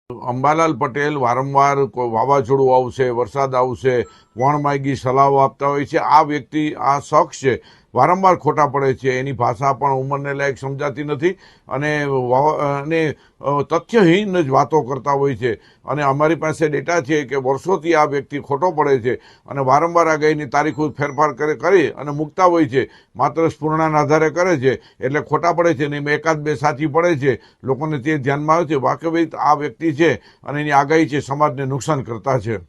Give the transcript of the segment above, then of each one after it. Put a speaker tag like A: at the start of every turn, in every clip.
A: અંબાલાલ પટેલ વારંવાર વાવાઝોડું આવશે, વરસાદ આવશે, વણમાગી સલાહો આપતા હોય છે. આ વ્યક્તિ, આ શખ્સ છે, વારંવાર ખોટા પડે છે. એની ભાષા પણ ઉંમરને લાયક સમજાતી નથી અને તથ્યહીન જ વાતો કરતા હોય છે. અને અમારી પાસે ડેટા છે કે વર્ષોથી આ વ્યક્તિ ખોટો પડે છે અને વારંવાર આગાહીની તારીખો ફેરફાર કરી અને મૂકતા હોય છે. માત્ર સ્ફૂર્ણાના આધારે કરે છે એટલે ખોટા પડે છે. અને એકાદ બે સાચી પડે છે, લોકોને તે ધ્યાનમાં આવે છે. વાસ્તવિક આ વ્યક્તિ છે અને એની આગાહી છે સમાજને નુકસાન કરતા છે.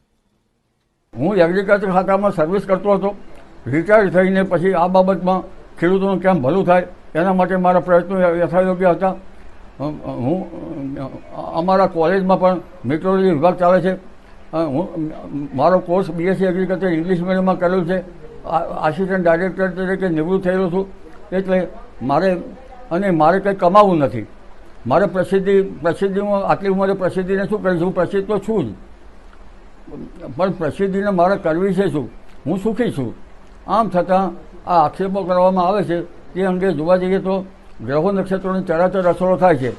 B: હું એગ્રીકલ્ચર ખાતામાં સર્વિસ કરતો હતો. રિટાયર થઈને પછી આ બાબતમાં ખેડૂતોનું કેમ ભલું થાય એના માટે મારા પ્રયત્નો યથાયોગ્ય હતા. હું અમારા કોલેજમાં પણ મેટ્રોલોજી વિભાગ ચાલે છે. મારો કોર્સ બીએસસી એગ્રીકલ્ચર ઇંગ્લિશ મીડિયમમાં કરેલું છે. આસિસ્ટન્ટ ડાયરેક્ટર તરીકે નિવૃત્ત થયેલો છું. એટલે મારે કંઈ કમાવું નથી. મારે પ્રસિદ્ધિ હું આટલી ઉંમરે પ્રસિદ્ધિને શું કરીશ? હું પ્રસિદ્ધ તો છું જ, પણ પ્રસિદ્ધિને મારે કરવી છે શું? હું સુખી છું. આમ છતાં આ આક્ષેપો કરવામાં આવે છે તે અંગે જોવા જઈએ તો ગ્રહો નક્ષત્રોની ચરાચર અસરો થાય છે.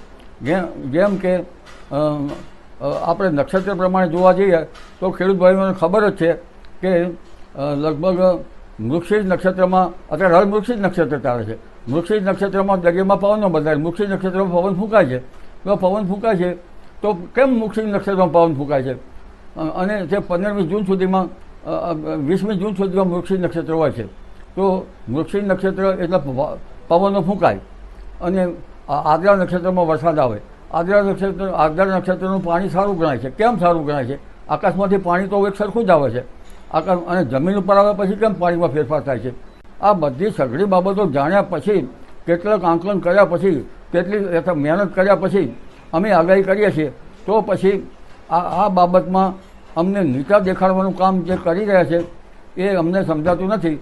B: જેમ કે આપણે નક્ષત્ર પ્રમાણે જોવા જઈએ તો ખેડૂત ભાઈઓને ખબર જ છે કે લગભગ મૃગશીર નક્ષત્રમાં અત્યારે હાલ મૃગશીર નક્ષત્ર ચાલે છે. મૃગશીર નક્ષત્રમાં દરિયામાં પવનો બદલાય. મૃગશીર નક્ષત્રમાં પવન ફૂંકાય છે. તો પવન ફૂંકાય છે તો કેમ મૃગશીર નક્ષત્રમાં પવન ફૂંકાય છે? અને તે 15મી જૂન સુધીમાં 20મી જૂન સુધીમાં મૃગશીર નક્ષત્ર હોય છે. તો મૃગશીર નક્ષત્ર એટલે પવનો ફૂંકાય અને આદ્રા નક્ષત્રમાં વરસાદ આવે. આદ્રા નક્ષત્રનું પાણી સારું ગણાય છે. કેમ સારું ગણાય છે? આકાશમાંથી પાણી તો એક સરખું જ આવે છે. અને જમીન ઉપર આવે પછી કેમ પાણીમાં ફેરફાર થાય છે? આ બધી સઘળી બાબતો જાણ્યા પછી, કેટલાક આંકલન કર્યા પછી, કેટલી મહેનત કર્યા પછી અમે આગાહી કરીએ છીએ. તો પછી આ બાબતમાં અમને નીચા દેખાડવાનું કામ જે કરી રહ્યા છે એ અમને સમજાતું નથી.